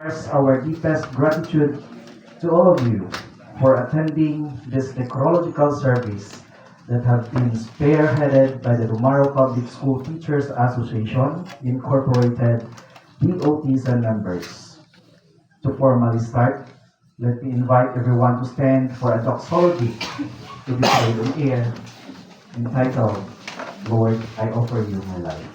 express our deepest gratitude to all of you for attending this ecological service that have been spearheaded by the Dumaro Public School Teachers Association, Incorporated, DOTs and members. To formally start, let me invite everyone to stand for a doxology to be played on air entitled, Lord, I Offer You My Life.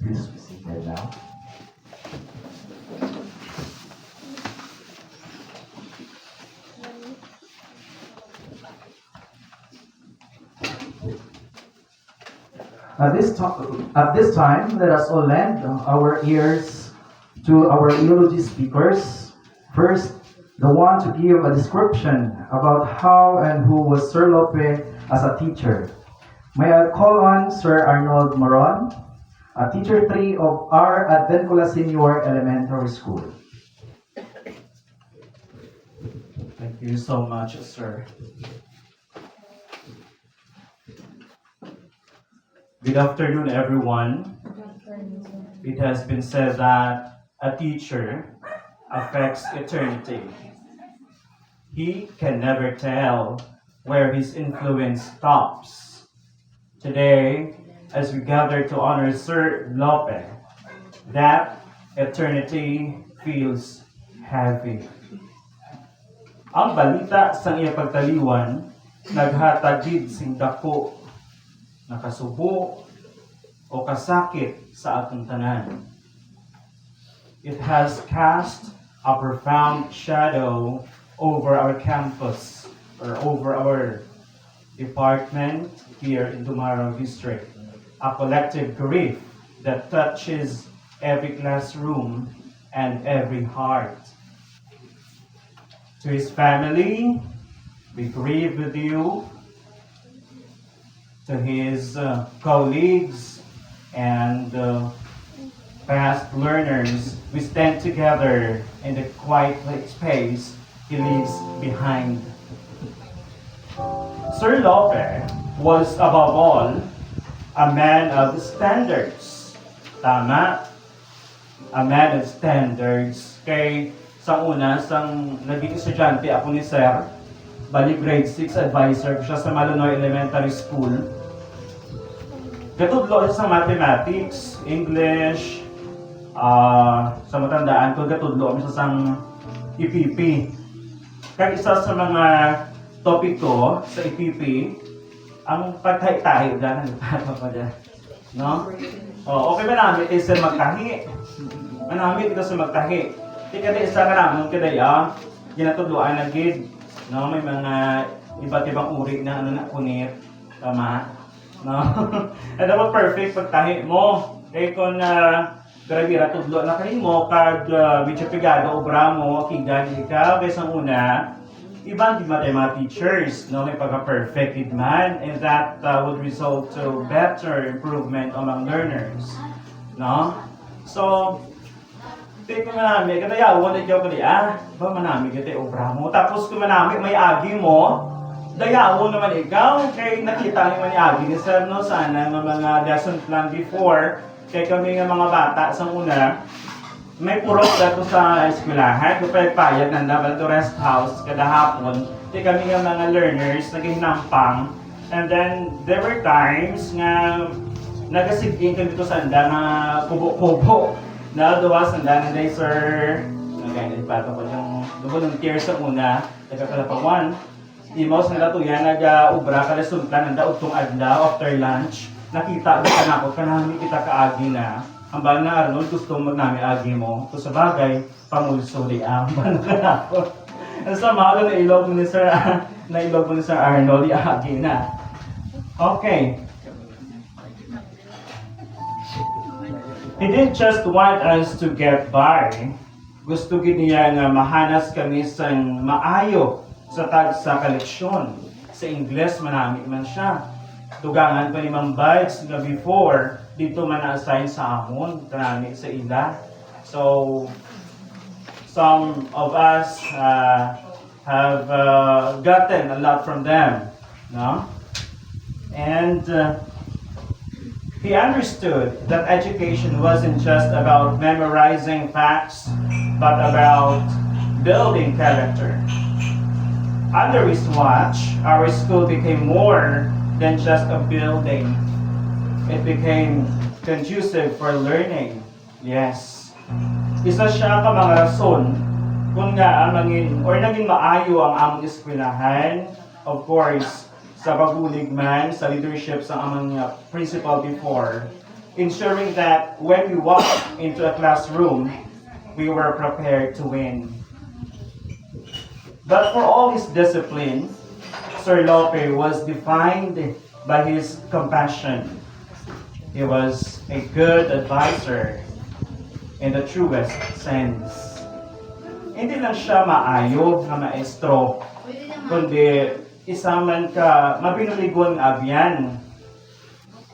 Please be seated now. At this time, let us all lend our ears to our eulogy speakers. First, the one to give a description about how and who was Sir Lope as a teacher. May I call on Sir Arnold Moron, a teacher 3 of our Advencula Senior Elementary School. Thank you so much, sir. Good afternoon, everyone. It has been said that a teacher affects eternity. He can never tell where his influence stops. Today, as we gather to honor Sir Lope, that eternity feels heavy. Ang balita sa iya pagtaliwan, naghatag gid sing dako, nakasubo, o kasakit sa atong tanan. It has cast a profound shadow over our campus or over our department here in Tumarang District. A collective grief that touches every classroom and every heart. To his family, we grieve with you. To his colleagues and past learners, we stand together in the quiet space he leaves behind. Sir Lope was above all a man of standards. Tama? A man of standards. Kay sa una, sang naging estudyante ako ni Sir, bali grade 6 advisor siya sa Malunoy Elementary School. Gatudlo siya sa mathematics, English, sa matandaan ko, gatudlo siya sa EPP. Kaya isa sa mga topic ko sa EPP, ang pagtahi-tahi dyan, no? Okay ba namin isa magtahi? Manamit ito sa magtahi. Tika di isa ka naman kadaya, ginatudloan na gid, no? May mga iba't ibang uri na ano na kunit, tama? No? Ano ba perfect pagtahi mo? Kaya kung grabe tudlo na kanin mo, kag medyo pigado, obra mo, kigan ikaw, kaysa una, ibang di mga teachers, no? May pagka-perfected man, and that would result to better improvement among learners, no? So, ito manami, kada yawan na ikaw kali, ba manami kita obra mo, tapos kung manami may agi mo, dayawo naman ikaw, kay nakita naman ni agi ni Sir, no? Sana ng mga lesson plan before, kay kami nga mga bata sa una, may purok dato sa eskwelahan, kung payag na dapat to rest house kada hapon, kay kami nga mga learners naghihinampang, and then there were times nga nagasiging kami dito sa anda nga kubo-kubo na duwa sa anda na day sir, nagkainit pa ito ko yung volunteer sa una, nagkakalapawan, imaw sa nato yan, nag-ubra ka resulta nanda utong adlaw after lunch, nakita ka na ako, kanami kita kaagi na. Ang ba na Arnold, gusto mo namin agi mo. So sa bagay, pamulso di ang ba na ako. Ang sama na ilog mo ni Sir, na ilog mo ni Sir Arnold, di agi na. Okay. He didn't just want us to get by. Gusto gid niya nga mahanas kami sa maayo sa tag sa kaleksyon. Sa Ingles, manami man siya. Tugangan pa ni Mang Bites nga before, dito man na-assign sa amon, kanami sa ila. So, some of us have gotten a lot from them, no? And he understood that education wasn't just about memorizing facts, but about building character. Under his watch, our school became more than just a building. It became conducive for learning. Yes. Isa siya ka mga rason kung nga ang naging maayo ang among eskwelahan, of course, sa pagbulig man, sa leadership sa among principal before, ensuring that when we walk into a classroom, we were prepared to win. But for all his discipline, Sir Lope was defined by his compassion. He was a good advisor in the truest sense. Hindi lang siya maayo na maestro, kundi isaman ka mabinuligon abyan.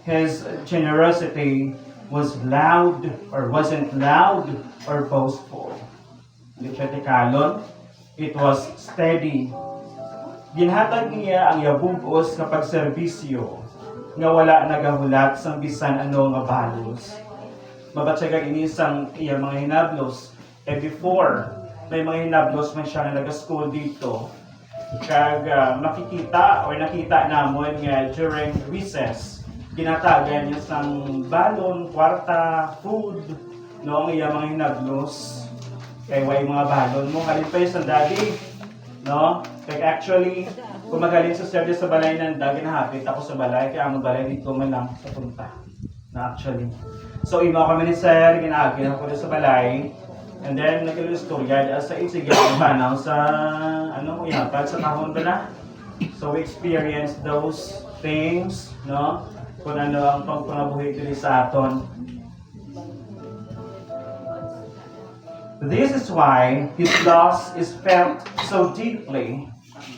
His generosity was loud or wasn't loud or boastful. Hindi siya tikalon. It was steady. Ginhatag niya ang yabubos nga pagserbisyo nga wala nagahulat sang bisan ano nga balos. Mabatsaga inisang iya mga hinablos. Before, may mga hinablos man siya na nag-school dito. Kag makikita o nakita namon nga during recess, ginatagan niya sang balon, kwarta, food, no, ang iya mga hinaglos. Kay way mga balon mo, halin pa yung sa daddy, no? Kaya actually, kung magaling sa service sa balay ng dagi hapit ako sa balay, kaya ang balay dito man lang sa punta. Na actually. So, imo kami ni Sir, ginagin ako sa balay. And then, nag-ilustorya, sa isigyan panaw sa, ano, yapad sa tahon ba na? So, we experience those things, no? Kung ano ang pagpangabuhi dito sa aton. This is why his loss is felt so deeply,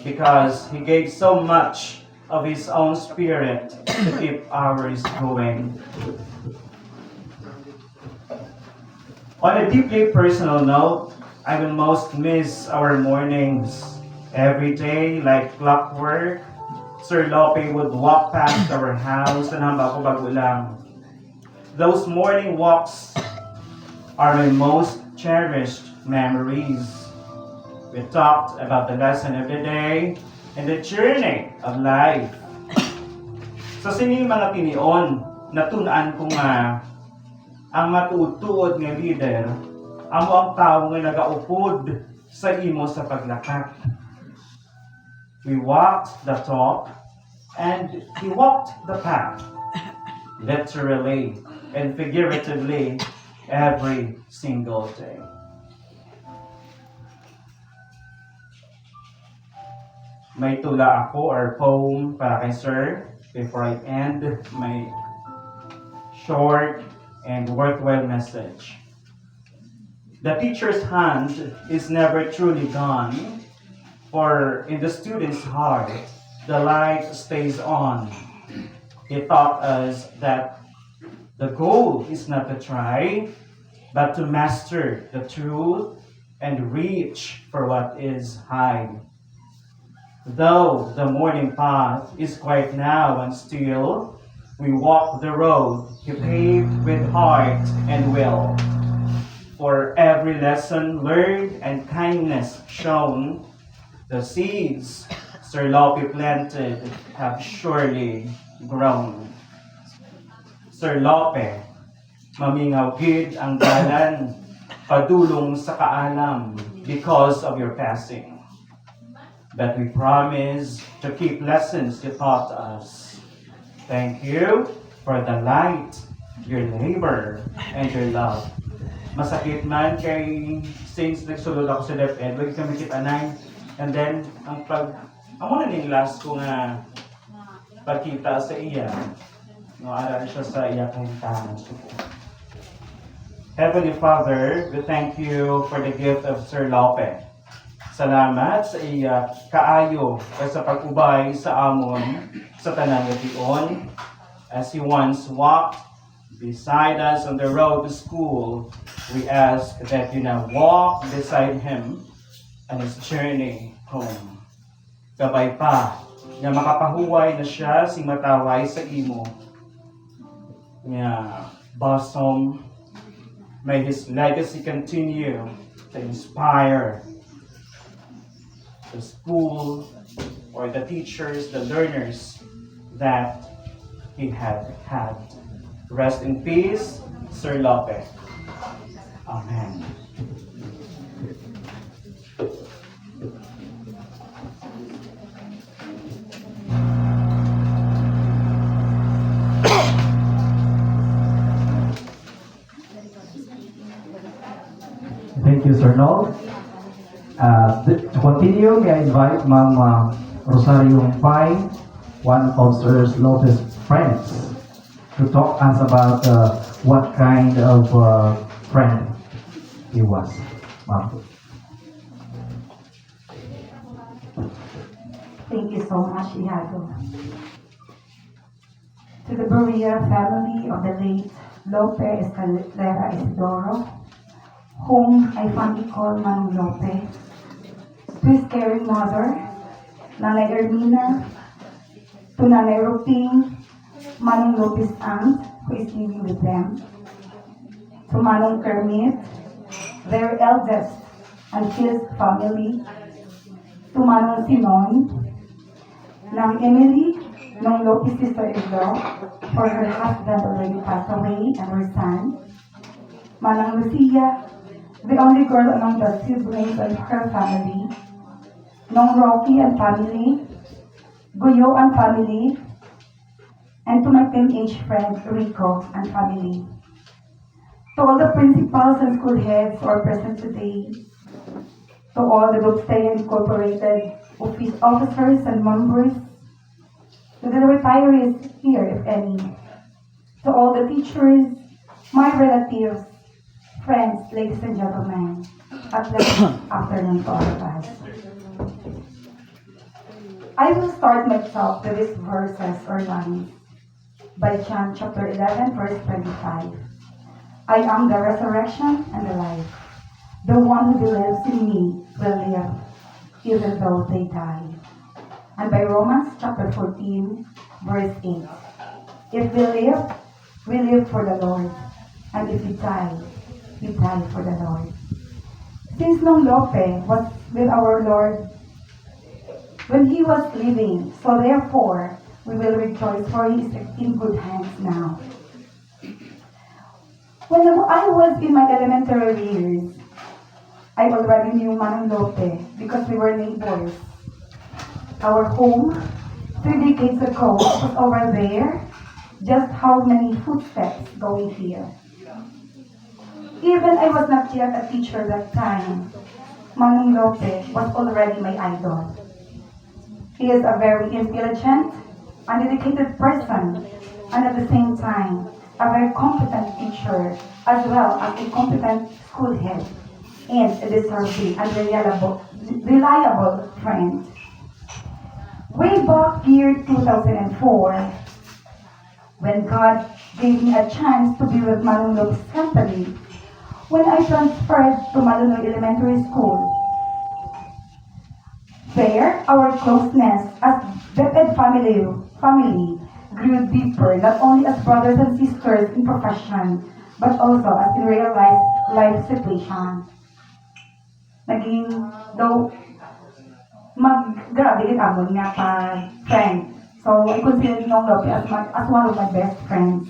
because he gave so much of his own spirit to keep ours going. On a deeply personal note, I will most miss our mornings. Every day, like clockwork, Sir Lope would walk past our house and hamba ko bago lang. Those morning walks are my most cherished memories. We talked about the lesson of the day and the journey of life. Sa sini mga tinion, natunan ko nga ang matutuod nga leader, amo ang tao nga nagaupod sa imo sa paglakat. We walked the talk and he walked the path, literally and figuratively, every single day. May tula ako or poem para kay Sir before I end my short and worthwhile message. The teacher's hand is never truly gone, for in the student's heart, the light stays on. He taught us that the goal is not to try, but to master the truth and reach for what is high. Though the morning path is quiet now and still, we walk the road he paved with heart and will. For every lesson learned and kindness shown, the seeds Sir Lope planted have surely grown. Sir Lope, mamingaw gid ang dalan, padulong sa kaalam because of your passing. But we promise to keep lessons you taught us. Thank you for the light, your labor, and your love. Masakit man kay since nagsulod ako sa DepEd, wag kami kitanay. And then, amo na ning last ko nga pagkita sa iya. No, ara siya sa iya kahimtanan suko. Heavenly Father, we thank you for the gift of Sir Lope. Salamat sa iya kaayo sa pag-ubay sa amon sa tanan nga as he once walked beside us on the road to school. We ask that you now walk beside him on his journey home. Gabay pa na makapahuway na siya si mataway sa imo. Nga bosom, may his legacy continue to inspire the school or the teachers, the learners that he had had. Rest in peace, Sir Lope. Amen. Thank you, Sir Noel. To continue, may I invite Ma'am Rosario Pine, one of Sir Lope's friends, to talk us about what kind of friend he was. Ma'am. Thank you so much, Iago. To the Berea family of the late Lope Escalera Isidoro, whom I fondly call Manong Lope, to his caring mother, Nanay Ermina, to Nanay Ruping, Manong Lope's aunt, who is living with them, to Manong Kermit, their eldest, and his family, to Manong Simon, Nang Emily, Nung Lope's sister-in-law, for her husband already passed away and her son. Manang Lucia, the only girl among the siblings of her family. Nung Rocky and family, Guyo and family, and to my teenage friend Rico and family. To all the principals and school heads who are present today, to all the Gupstay Incorporated office officers and members, to the retirees here, if any, to all the teachers, my relatives, friends, ladies and gentlemen, at the afternoon to all of us. I will start myself with these verses or lines by John chapter 11, verse 25. I am the resurrection and the life. The one who believes in me will live, even though they die. And by Romans chapter 14, verse 8. If we live for the Lord. And if we die for the Lord. Since Nong Lope was with our Lord when he was living, so therefore we will rejoice, for he is in good hands now. When I was in my elementary years, I already knew Manong Lope because we were neighbors. Our home, 3 decades ago, was over there. Just how many footsteps going here. Even I was not yet a teacher that time, Manong Lope was already my idol. He is a very intelligent and dedicated person, and at the same time, a very competent teacher, as well as a competent school head, and a deserving and reliable friend. Way back year 2004, when God gave me a chance to be with Manong Lope's company, when I transferred to Malunoy Elementary School. There, our closeness as Beped family grew deeper, not only as brothers and sisters in profession, but also as in real life situation. Naging, though, grabe din amon nga pa friend. So, I consider Nong Lope as one of my best friends.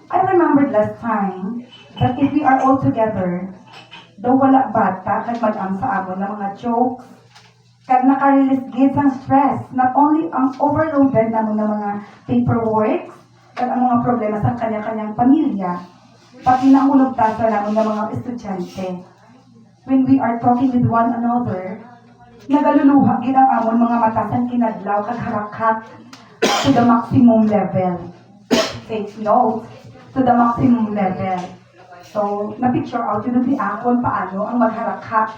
I remembered last time that if we are all together, daw wala bata, nagmag-am sa amon ng mga jokes, kag naka-release gid ang stress, not only ang overloaded namon ng mga paperwork, kag ang mga problema sa kanya-kanyang pamilya, pati na ang ulugtasan namon ng mga estudyante. When we are talking with one another, nagaluluha gid ang amon mga matasan kinadlaw kag harakat to the maximum level. Take note, to the maximum level. So, na-picture out yun di akon paano ang magharakak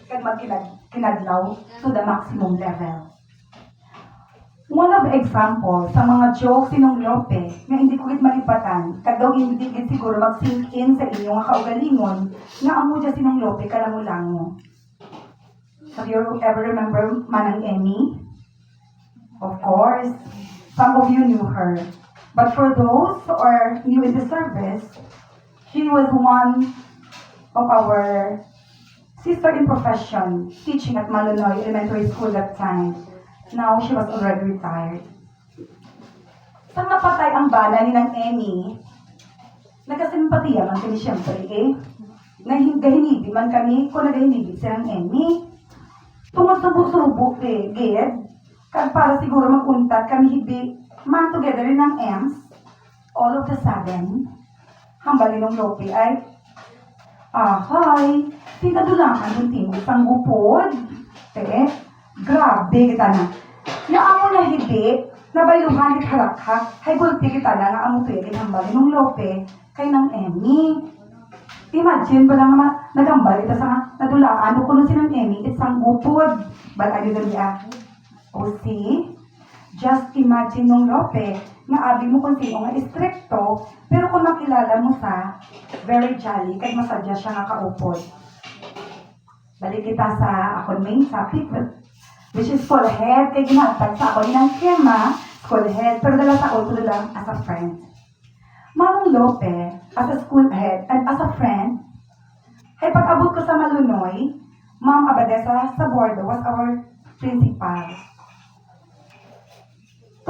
kag magkinadlaw to the maximum level. One of the examples sa mga jokes ni Nong Lope nga hindi ko gid malipatan, kag daw hindi gid siguro mag-sink in sa inyo nga kaugalingon nga amo dya si Nong Lope kalango-lango. Have you ever remember Manang Emmy? Of course, some of you knew her. But for those who are new in the service, she was one of our sister in profession, teaching at Malunoy Elementary School that time. Now, she was already retired. Sa napatay ang bana ni ng Emmy, nagkasimpatiya man kami siyempre Nahinibi man kami kung nagahinibi siya ng Emmy. Tumusubok-subok gid. Kag para siguro maguntat kami hibi man together ng Ems. All of a sudden, hambalin ng Lope ay, hi, tinadulangan yung timog sang gupod. Grabe kita na. Nga amo na hibi, nabayluhan kit halakha, hay gulpi kita na nga amo tuya kinhambalin ng Lope kay ng Emmy. Imagine ba lang nagambal ita sa nadulaan, ano kuno sinang Emmy, isang gupod. Balay nyo niya. O see? Just imagine nung Lope, nga abi mo kung sino nga istrikto, pero kung nakilala mo sa very jolly, kay masadya siya nga kaupod. Balik kita sa akong main topic, which is school head, kay ginatag sa ako ng Kema, school head, pero dala sa auto lang as a friend. Manong Lope, as a school head, and as a friend, ay pag-abot ko sa Malunoy, Ma'am Abadesa Sabordo was our principal.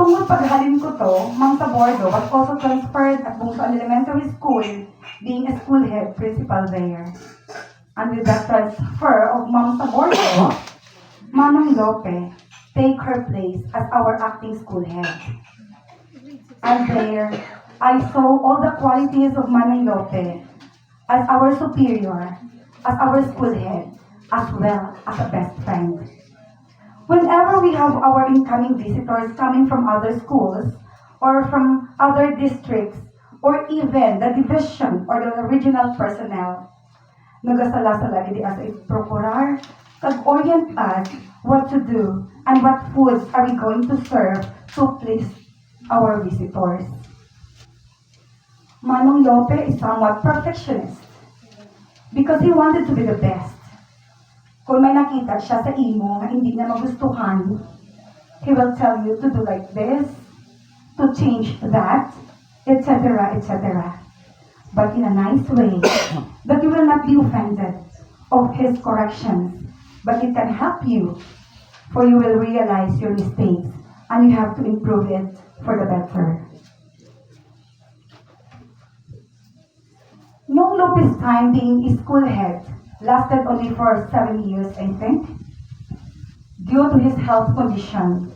Tungod paghalin ko to, Mang Tabordo was also transferred at Bungsoan Elementary School, being a school head principal there. And with that transfer of Mang Tabordo, Manong Lope take her place as our acting school head. And there, I saw all the qualities of Manong Lope as our superior, as our school head, as well as a best friend. Whenever we have our incoming visitors coming from other schools or from other districts or even the division or the regional personnel, nagasala-sala gidi as a procurar, kag-orient us what to do and what foods are we going to serve to please our visitors. Manong Lope is somewhat perfectionist because he wanted to be the best. Kung may nakita siya sa imo na hindi na magustuhan, he will tell you to do like this, to change that, etc., etc. But in a nice way, that you will not be offended of his corrections, but it can help you, for you will realize your mistakes and you have to improve it for the better. Noong Lopez time being a school head, lasted only for 7 years, I think, due to his health condition.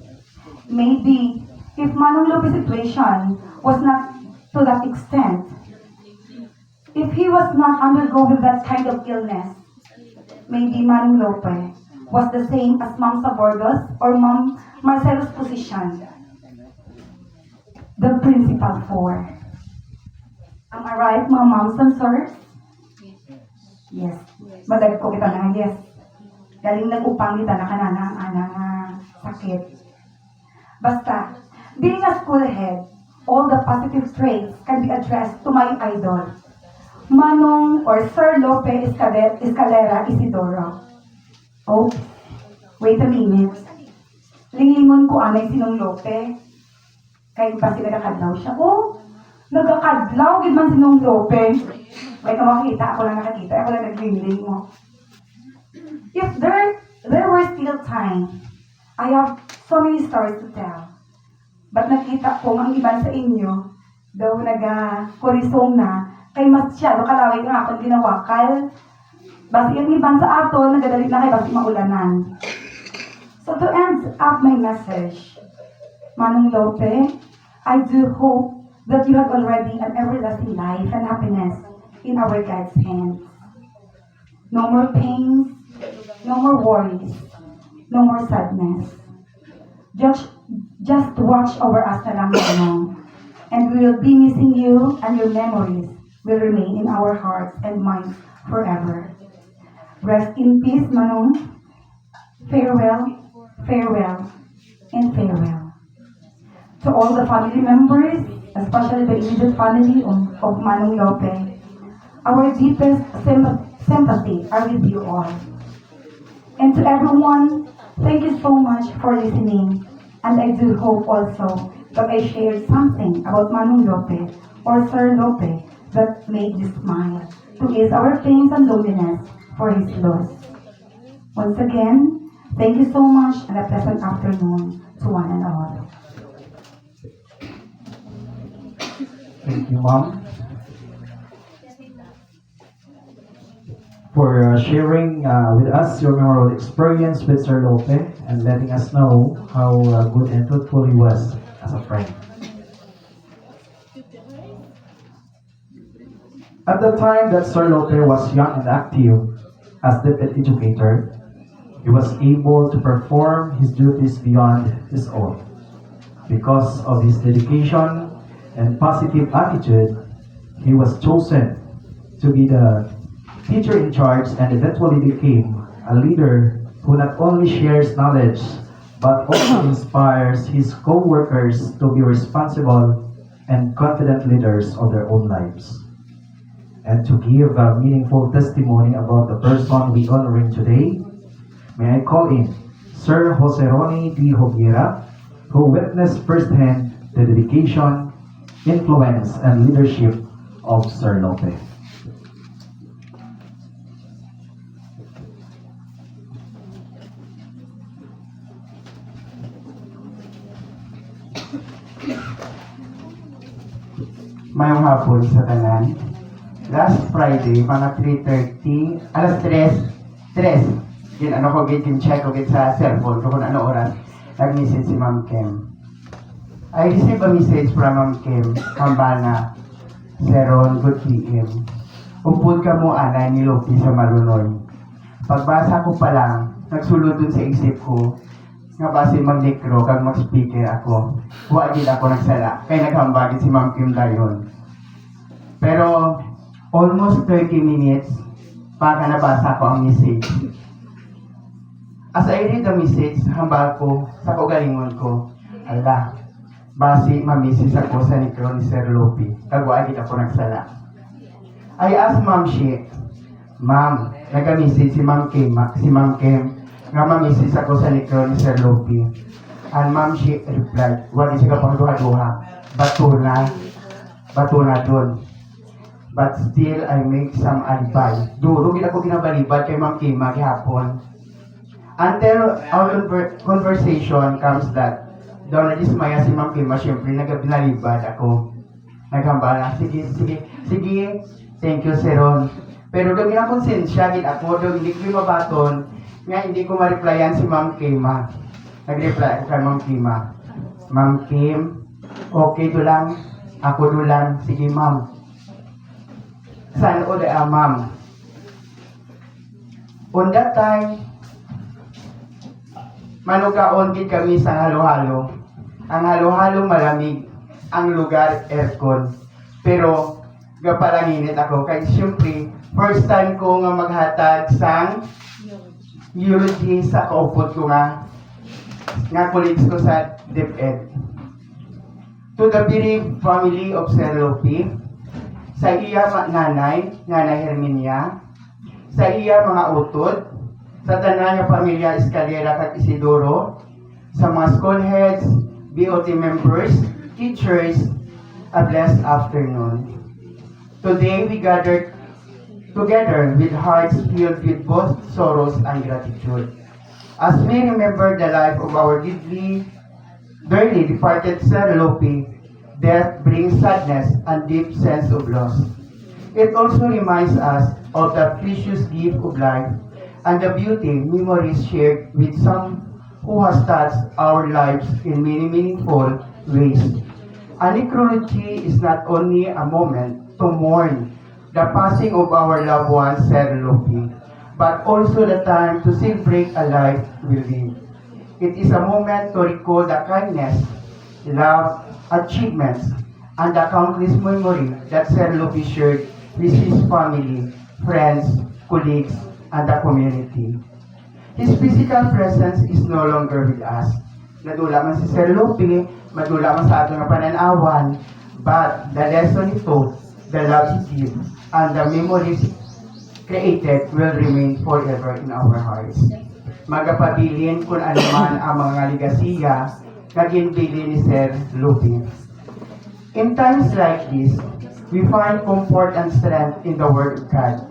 Maybe if Manong Lope's situation was not to that extent, if he was not undergoing that kind of illness, maybe Manong Lope was the same as Ma'am Sabordos or Ma'am Marcelo's position, the principal for. Am I right, mga moms and sirs? Yes. Madag ko kita na, yes. Galing nag-upang kita na kanana ang anang sakit. Basta, being a school head, all the positive traits can be addressed to my idol, Manong or Sir Lope Escalera Isidoro. Oh, wait a minute. Linglingon ko anay sinong Lope. Kaya pa sila nakadlaw siya. Oh, nagakadlaw, gid man sinong Lope. May makita, ako lang nakakita, ako lang naglingling mo. If there were still time, I have so many stories to tell. But nakita ko ang iban sa inyo, daw nag-korisong na, kay masyado kalaway nga akong ginawakal. Basi yung iban sa ato, nagadalit na kay basi maulanan. So to end up my message, Manong Lope, I do hope that you have already an everlasting life and happiness in our God's hands. No more pains, no more worries, no more sadness. Just watch over us na lang, Manong. And we will be missing you, and your memories will remain in our hearts and minds forever. Rest in peace, Manong. Farewell, farewell, and farewell. To all the family members, especially the immediate family of Manong Lope, our deepest sympathy are with you all. And to everyone, thank you so much for listening. And I do hope also that I shared something about Manong Lope or Sir Lope that made you smile to ease our pains and loneliness for his loss. Once again, thank you so much and a pleasant afternoon to one and all. Thank you, Mom, for sharing with us your memorable experience with Sir Lope and letting us know how good and truthful he was as a friend. At the time that Sir Lope was young and active as deputy educator, he was able to perform his duties beyond his own. Because of his dedication and positive attitude, he was chosen to be the teacher in charge and eventually became a leader who not only shares knowledge but also inspires his co-workers to be responsible and confident leaders of their own lives. And to give a meaningful testimony about the person we honoring today, may I call in Sir Jose Roni D. Joviera, who witnessed firsthand the dedication, influence, and leadership of Sir Lope. Mayong hapon sa tanan. Last Friday, mga 3:30, alas 3, ano ko check ko sa cellphone ko kung ano oras, nag-message si Ma'am Kem. I received a message from Ma'am Kem, Kambana, Seron, good PM. Upod ka mo, anay ni Lopi sa Malunoy. Pagbasa ko pa lang, nagsulod dun sa isip ko, nga base mag-necro, kag mag-speaker ako. Huwag din ako nagsala, kaya naghambagin si Ma'am Kim dayon. Pero, almost 30 minutes, pagka nabasa ko ang message. As I read the message, hambal ko sa kagalingon ko, ala, base mamisis ako sa necro ni Sir Lopi, kag huwag din ako nagsala. I asked Ma'am Shi, Ma'am, nag-message si Ma'am Kim, nga mamisis ako sa necro ni Sir Lopi. And Ma'am Shi replied, huwag siya kapag duha-duha, bato na dun. But still, I make some alibi. Duro, gila ko ginabalibad kay Ma'am Kim maghapon. Until our conversation comes that, daw na dismaya si Ma'am Kim, siyempre nagabinalibad ako. Naghambala, sige, thank you, Seron. Pero daw ginakonsensya, ako, daw hindi ko mabaton, nga hindi ko ma-replyan si Ma'am Kim. Nag-reply ako kay Ma'am Kim. Ma'am Kim, okay dulang, ako dulang, sige ma'am. Saan o da ma'am? On that time, manugaon gid kami sa halo-halo. Ang halo-halo malamig, ang lugar aircon. Pero gapalanginit ako kay siyempre first time ko nga maghatag sang eulogy sa kaupot ko nga colleagues ko sa DepEd. To the bereaved family of Sir Lopi, sa iya nanay Herminia, sa iya mga utod, sa tanan nga pamilya Escalera kag Isidoro, sa mga school heads, BOT members, teachers, a blessed afternoon. Today we gathered together with hearts filled with both sorrows and gratitude. As we remember the life of our dearly departed Sir Lopi, death brings sadness and deep sense of loss. It also reminds us of the precious gift of life and the beauty memories shared with some who has touched our lives in many meaningful ways. A necrology is not only a moment to mourn the passing of our loved one, Sir Lopi, but also the time to celebrate a life we live. It is a moment to recall the kindness, love, achievements, and the countless memory that Sir Lopi shared with his family, friends, colleagues, and the community. His physical presence is no longer with us. Nadula man si Sir Lopi, madula man sa ating pananawan, but the lesson he taught, the love he gave, and the memories created will remain forever in our hearts. Magapabilin kung ano man ang mga ligasiya na ginbili ni Sir Lopi. In times like this, we find comfort and strength in the Word of God.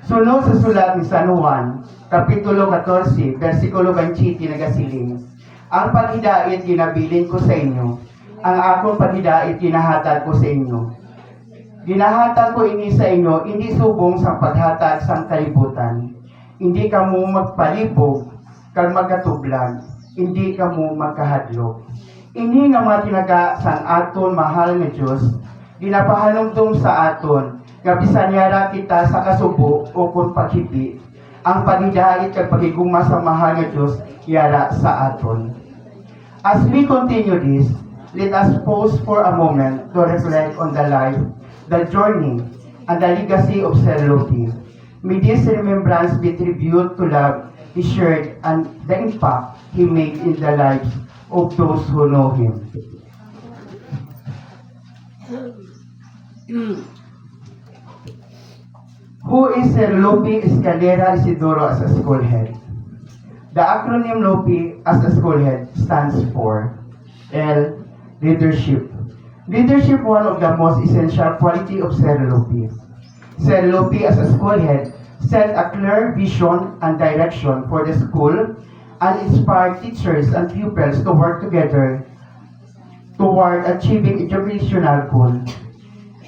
Sunod sa sulat ni San Juan, Kapitulo 14, versikulo 20 nagasiling, ang paghidait ginabilin ko sa inyo, ang akong paghidait ginahatag ko sa inyo. Ginahatag ko ini sa inyo, hindi subong sa paghatag sang kalibutan. Hindi ka mo magpalibog, kag magkatublag, hindi ka mo magkahadlok. Ini nga mga tinaga sang aton mahal nga Diyos, ginapahalumdum sa aton, nga bisan yara kita sa kasubo o kung paghibi, ang paghidait kag pagigugma sa mahal nga Diyos, yara sa aton. As we continue this, let us pause for a moment to reflect on the life, the journey, and the legacy of Sir Lopi. May this remembrance be tribute to love he shared and the impact he made in the lives of those who know him. Who is Sir Lopi Escalera Isidoro as a school head? The acronym Lopi as a school head stands for L. Leadership. Leadership, one of the most essential quality of Sir Lopi. Sir Lopi as a school head set a clear vision and direction for the school and inspired teachers and pupils to work together toward achieving educational goals.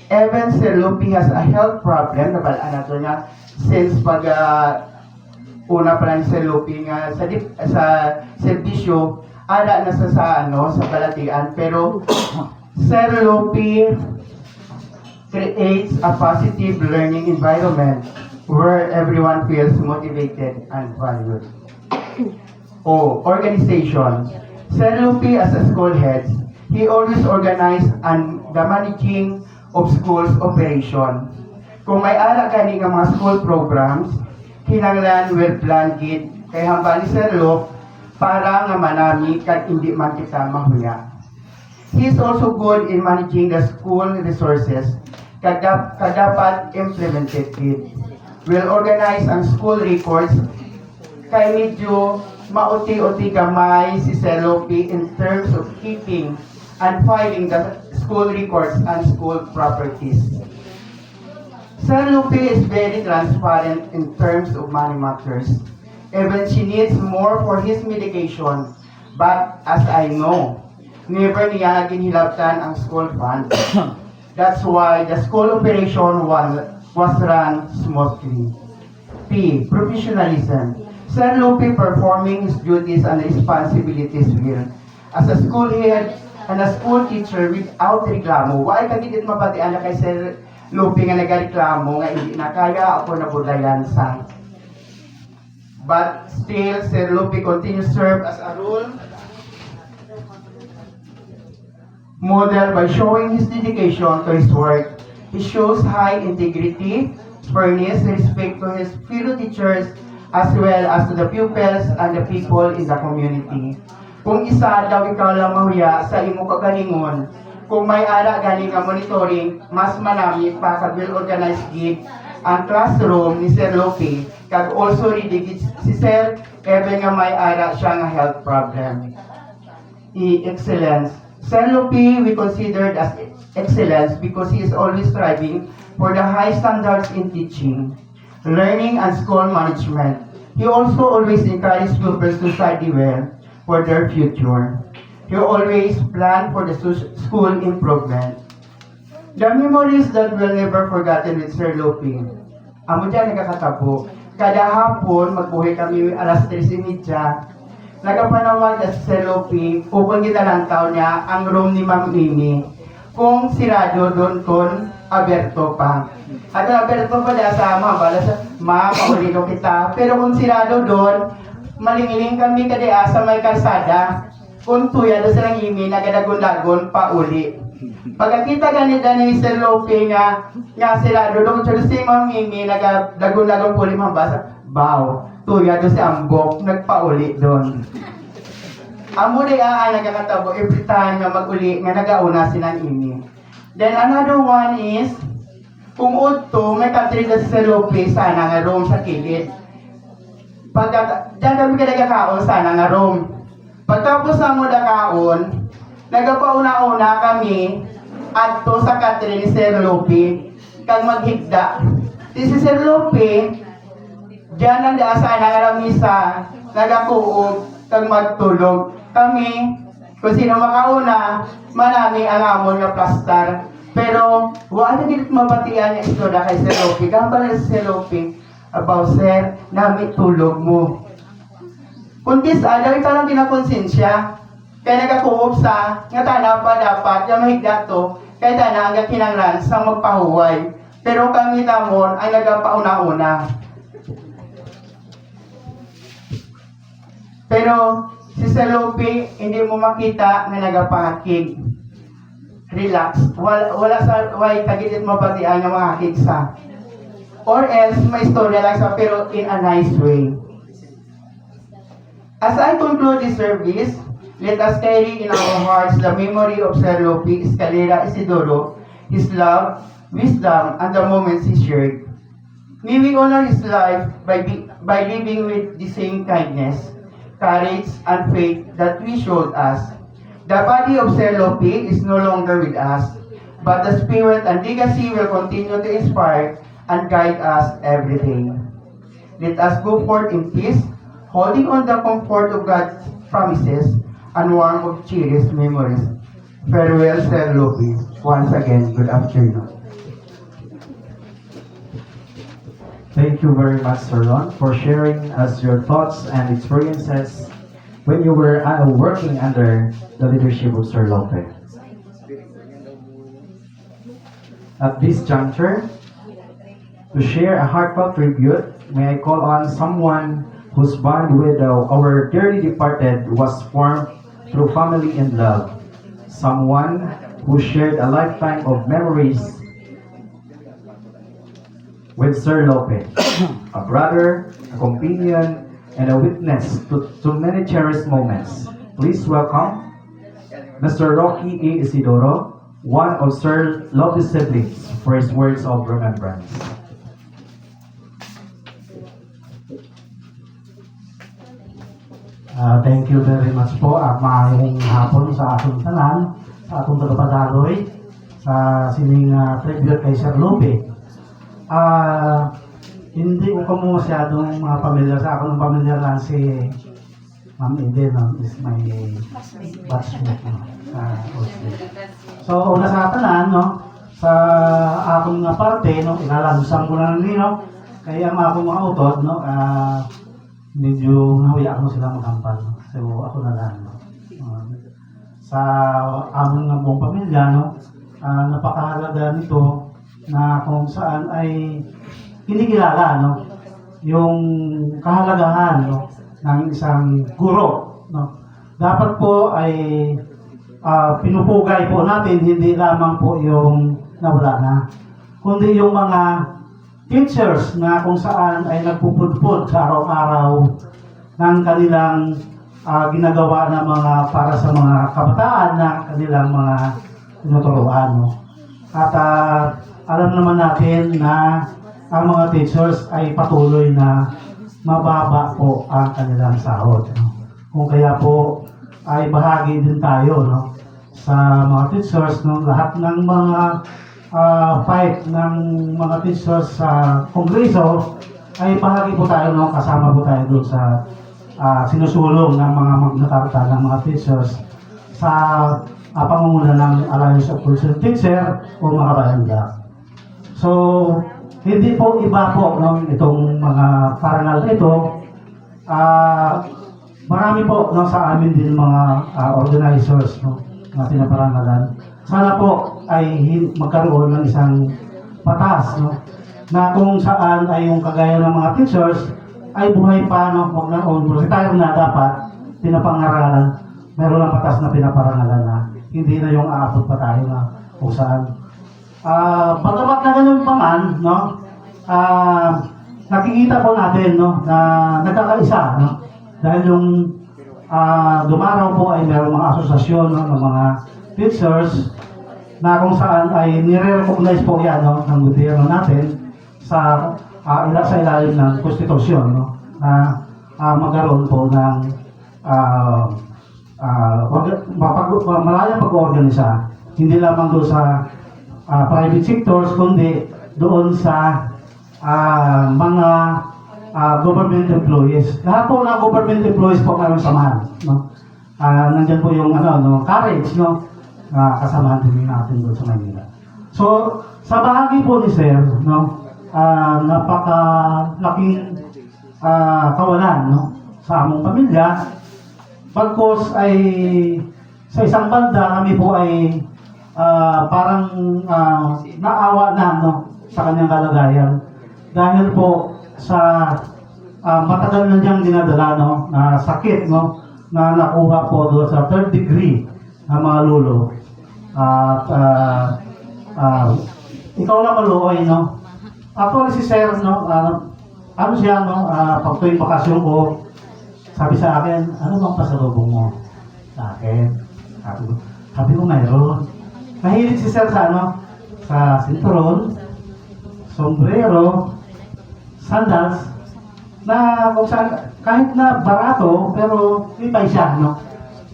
Even Sir Lupi has a health problem, nabalaan na to niya, since pag una pa lang si Sir Lupi nga sa serbisyo, ala na sa balatian, pero Sir Lupi creates a positive learning environment where everyone feels motivated and valued. Organization. Sir Lupi as a school head, he always organized and the managing of school's operation. Kung may ara kani nga mga school programs, kinanglan well planned gid kay hambal ni Sir Lup para nga manami kag hindi man kita mahuya. He is also good in managing the school resources kag dapat implemented gid. Will organize ang school records kay medyo mauti-uti gamay si Sir Lupi in terms of keeping and filing the school records and school properties. Sir Lupi is very transparent in terms of money matters. Even she needs more for his medication, but as I know, never niya ginhilabtan ang school fund. That's why the school operation was run smoothly. P. Professionalism. Sir Lupi performing his duties and responsibilities well. As a school head and a school teacher without reklamo, why kagidit mabatian na kay Sir Lupi nga nagareklamo nga hindi na kaya ako nabudlayan sa. But still, Sir Lupi continues to serve as a role model by showing his dedication to his work. He shows high integrity, fairness, respect to his fellow teachers, as well as to the pupils and the people in the community. Kung isa daw ikaw lang mahuya sa imo kagalingon, kung may ara gani nga monitoring, mas manami pa kag will organize gid ang classroom ni Sir Lupi, kag also ready si Sir even nga may ara siya nga health problem. Excellence. Sir Lupi we considered as excellence because he is always striving for the high standards in teaching, learning, and school management. He also always encouraged pupils to study well for their future. He always planned for the school improvement. The memories that we'll never forgotten with Sir Lupi. Amo dyan nagkakatabo. Kada hapon, magbuhay kami alas 3:30. Nagapanawag na si Sir Lupi, upang gitalantaw niya ang room ni Ma'am Mimi. Kung sirado doon kon aberto pa. At aberto pa dahil sa bala sa mauli ko kita. Pero kung sirado doon, malingiling kami kadaya sa may kalsada. Kung tuya doon sa Mimi, nagadagon-dagon pa uli. Pagkakita ganito ni Sir Lupi nga sirado doon, si Ma'am Mimi, nagadagon-dagon po limang basa. Bow. Tuya doon si Ambok, nagpauli doon. Amo di nagkakatabo every time nga mag-uli nga nagauna si Nang Imi. Then another one is, kung udto, may country na si Sir Lupi sana nga room sa kilid. Diyan kami ka nagkakaon sana nga room. Pagtapos na mo nagkaon, nagapauna-una kami adto sa country ni Sir Lupi kag maghigda. Si Sir Lupi, diyan ang daasa nga misa, nagakuog kag magtulog. Kami, kung sino makauna, manami ang amon nga plastar. Pero, wala dito mabatian yung istorya kay Sir Lupi. Kampala si Sir Lupi, about Sir, nami tulog mo. Kuntis, dahil ka lang kinakonsensya, kaya nagakuob sa, nga tana pa dapat, yung mahigda to, kaya tana hanggang kinanglan sa magpahuway. Pero kami tamon ay nagapauna-una. Pero, si Sir Lupi, hindi mo makita na nagapahakig. Relax. Wala sa way tagit mabatian ng mga hakig sa. Or else, may istorya lang sa pero in a nice way. As I conclude this service, let us carry in our hearts the memory of Sir Lupi Escalera Isidoro, his love, wisdom, and the moments he shared. May we honor his life by living with the same kindness, courage, and faith that we showed us. The body of Sir Lupi is no longer with us, but the spirit and legacy will continue to inspire and guide us every day. Let us go forth in peace, holding on the comfort of God's promises and warmth of cherished memories. Farewell, Sir Lupi. Once again, good afternoon. Thank you very much, Sir Ron, for sharing us your thoughts and experiences when you were working under the leadership of Sir Lope. At this juncture, to share a heartfelt tribute, may I call on someone whose bond with our dearly departed was formed through family and love. Someone who shared a lifetime of memories with Sir Lope, a brother, a companion, and a witness to many cherished moments. Please welcome Mr. Rocky A. Isidoro, one of Sir Lope's siblings, for his words of remembrance. Thank you very much po. Maayong hapon sa atong tanan, sa atong tagapagaloy, sa sining tribute kay Sir Lope. Hindi ko kamo masyadong mga pamilyar sa akong pamilyar lang si Ma'am Eden, is my batchmate sa Oslo. So, una sa tanan, no, sa akong parte, no, inalansan ko na nino, kaya ang akong mga utod, no, medyo nahuya ako sila maghampal. No? So, ako na lang. No? Sa among nga buong pamilya, no? Napakahalaga nito na kung saan ay kinikilala, no? Yung kahalagahan, no? Ng isang guro. No? Dapat po ay pinupugay po natin, hindi lamang po yung nawala na, kundi yung mga teachers na kung saan ay nagpupudpud sa araw-araw ng kanilang ginagawa na mga para sa mga kabataan na kanilang mga tinuturuan. No? At alam naman natin na ang mga teachers ay patuloy na mababa po ang kanilang sahod. No? Kung kaya po ay bahagi din tayo, no? Sa mga teachers, no? Lahat ng mga fight ng mga teachers sa Kongreso ay bahagi po tayo, no? Kasama po tayo doon sa sinusulong ng mga Magna Carta ng mga teachers sa pangunguna ng Alliance of Concerned Teacher o mga barangay. So, hindi po iba po, no, itong mga parangal na ito. Marami po, no, sa amin din mga organizers, no, na pinaparangalan. Sana po ay magkaroon ng isang batas, no, na kung saan ay yung kagaya ng mga teachers ay buhay pa, no, huwag na retire na dapat pinapangaralan. Meron ng batas na pinaparangalan na hindi na yung aabot pa tayo na kung saan. Bagamat na ganun pa man, no, nakikita po natin, no, na nagkakaisa, no, dahil yung dumaraw po ay merong mga asosasyon, no, ng mga teachers na kung saan ay nire-recognize po yan, no, ng gobyerno natin sa ilalim ng konstitusyon, no, na magkaroon po ng malayang pag-organisa, hindi lamang doon sa private sectors, kundi doon sa mga government employees. Lahat po ng government employees po mayroong samahan, no? Nandyan po yung courage, no? Kasamahan din natin doon sa Manila. So, sa bahagi po ni Sir, no, napakalaking kawalan, no, sa among pamilya. Pagkos ay sa isang banda kami po ay parang naawa na, no, sa kanyang kalagayan dahil po sa matagal na niyang dinadala, no, na sakit, no, na nakuha po doon sa 3rd degree na mga lulo. At ikaw na maluoy, no. Actually si Sir, no, ano siya, no, pag tuwing bakasyon ko, sabi sa akin, ano bang pasalubong mo sa akin? Sabi ko mayroon. Mahilig si Sir sa sa sinturon, sombrero, sandals, na kung saan, kahit na barato, pero ipay siya, no?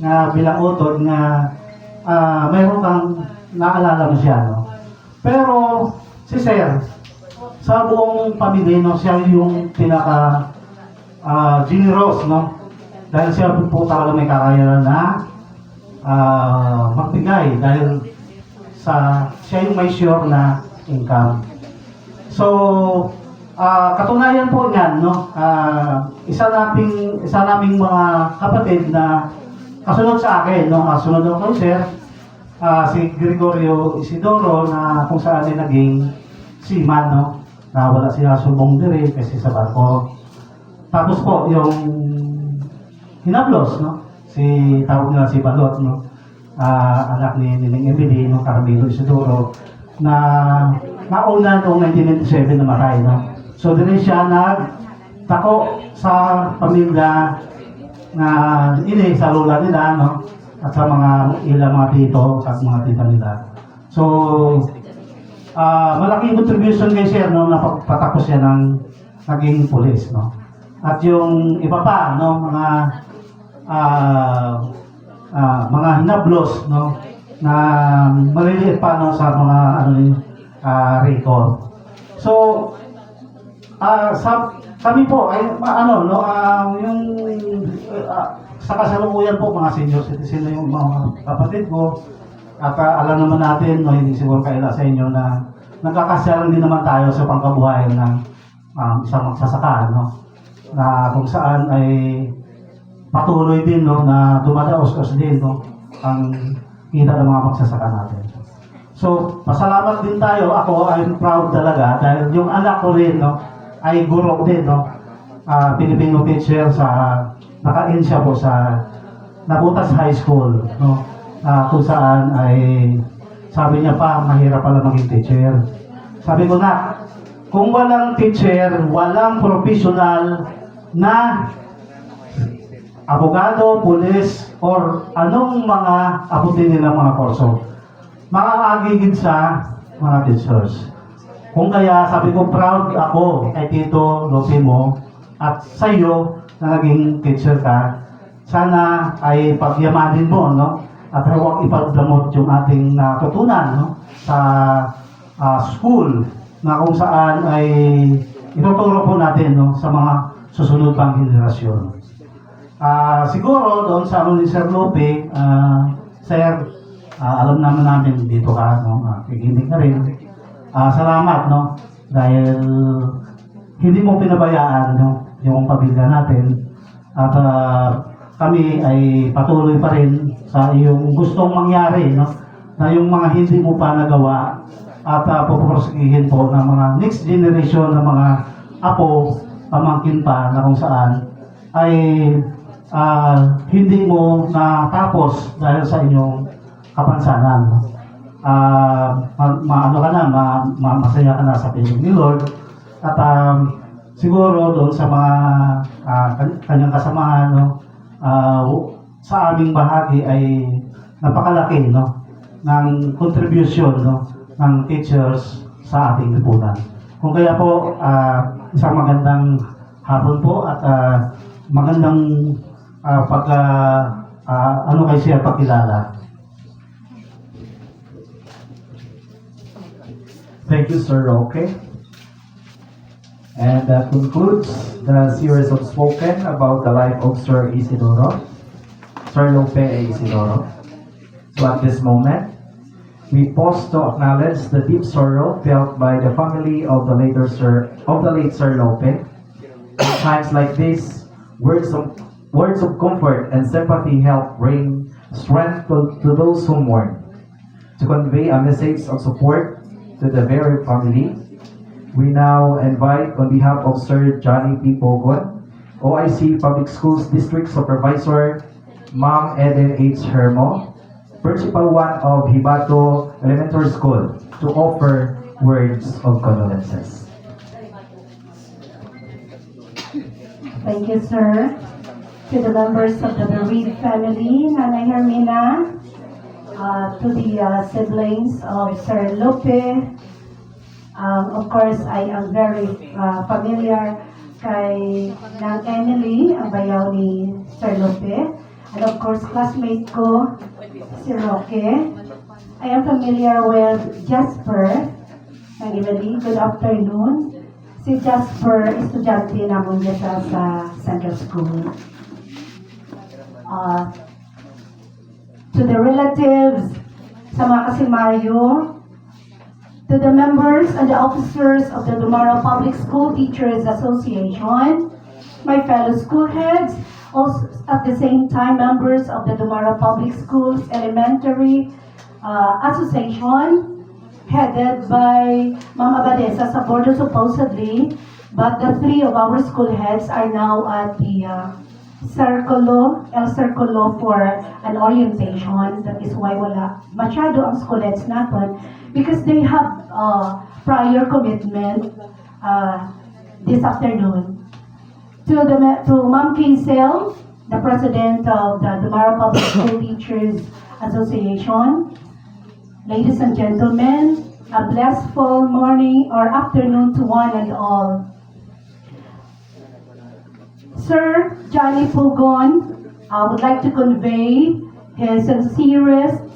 Na bilang utod na mayroon kang naalala mo siya, no? Pero si Sir, sa buong pamilya, no, siya yung pinaka generous, no? Dahil siya po talaga may kakayanan na magbigay dahil sa siya yung may sure na income. So, Katunayan po niyan, no? Isa naming mga kapatid na kasunod sa akin, no? Kasunod ako kay Sir, si Gregorio Isidoro na kung saan ay naging seaman, no? Nawala siya subong dire kasi sa barko. Tapos po yung hinablos, no? Tawag nila si Balot, no? Anak ni Nining Emily, no? Carmelo Isidoro, na nauna noong 1997 namatay, no? So dire siya nagtako sa pamilya na ini sa lola nila, no? At sa ilang mga tito at mga tita nila. So, malaking contribution kay Sir, no, na patapos siya ng naging pulis, no. At yung iba pa, no, mga hinablos, no, na maliliit pa, no, sa mga record. So, kami po ay sa kasalukuyan po mga senior citizen na yung mga kapatid ko. At alam naman natin, no, hindi siguro kaila sa inyo na nagkakasyalan din naman tayo sa pangkabuhayan ng isang magsasaka, no? Na kung saan ay patuloy din, no, na dumadaos-os din, no, ang kita ng mga magsasaka natin. So, pasalamat din tayo. Ako, I'm proud talaga dahil yung anak ko rin, no, ay guro din, no? Filipino teacher naka-in siya po sa Nabutas High School, no? Kung saan ay sabi niya pa, mahirap pala maging teacher. Sabi ko na, kung walang teacher, walang professional na abogado, pulis, or anong mga abutin nila mga kurso, makakagigid sa mga teachers. Kung kaya sabi ko, proud ako kay Tito Lope mo at sa iyo na naging teacher ka. Sana ay pagyamanin mo, no? At huwag ipagdamot yung ating natutunan, no? Sa school na kung saan ay ituturo po natin, no, sa mga susunod pang henerasyon. Siguro doon sa ni Sir Lope, Sir, alam namin dito ka, no? Kikinig ka rin. Salamat, no? Dahil hindi mo pinabayaan, no, yung pamilya natin. At kami ay patuloy pa rin sa iyong gustong mangyari, no? Na yung mga hindi mo pa nagawa at pupuprosigihin po ng mga next generation ng mga apo, pamangkin pa na kung saan ay hindi mo natapos dahil sa inyong kapansanan, no? Masaya ka na sa piling ni Lord at siguro doon sa mga kanyang kasamahan, no, sa aming bahagi ay napakalaki, no, ng contribution, no, ng teachers sa ating lipunan. Kung kaya po isang magandang hapon po at magandang kay siya pakilala. Thank you, Sir Roque. And that concludes the series of spoken about the life of Sir Isidoro, Sir Lope Isidoro. So at this moment, we pause to acknowledge the deep sorrow felt by the family of the late Sir Lope. In times like this, words of comfort and sympathy help bring strength to those who mourn. To convey a message of support to the very family, we now invite, on behalf of Sir Johnny P. Pogon, OIC Public Schools District Supervisor, Ma'am Eden H. Hermo, Principal 1 of Hibato Elementary School, to offer words of condolences. Thank you, sir. To the members of the bereaved family, Nanay Hermina, to the siblings of Sir Lope. Of course, I am very familiar kay ng Emily, ang bayaw ni Sir Lope. And of course, classmate ko, si Roque. I am familiar with Jasper and Emily. Good afternoon. Si Jasper, estudyante namun niya sa Central School. To the relatives, sa mga kasimaryo, to the members and the officers of the Dumaro Public School Teachers Association, my fellow school heads, also at the same time members of the Dumaro Public Schools Elementary Association, headed by Ma'am Abadesa sa board supposedly, but the three of our school heads are now at the El Circulo for an orientation. That is why wala masyado ang school heads natin because they have prior commitment this afternoon. To Ma'am Kinsel, the president of the Dumaro Public School Teachers Association, ladies and gentlemen, a blissful morning or afternoon to one and all. Sir Johnny Pugon would like to convey his sincerest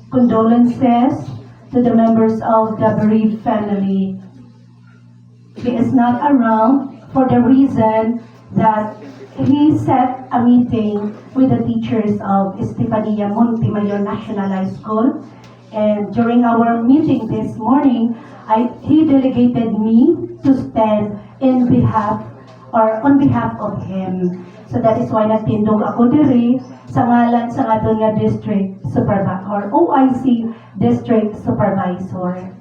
condolences to the members of the bereaved family. He is not around for the reason that he set a meeting with the teachers of Estefania Montemayor National High School. And during our meeting this morning, he delegated me to stand on behalf of him. So that is why natindog ako diri sa ngalan sa aton nga district supervisor or OIC district supervisor.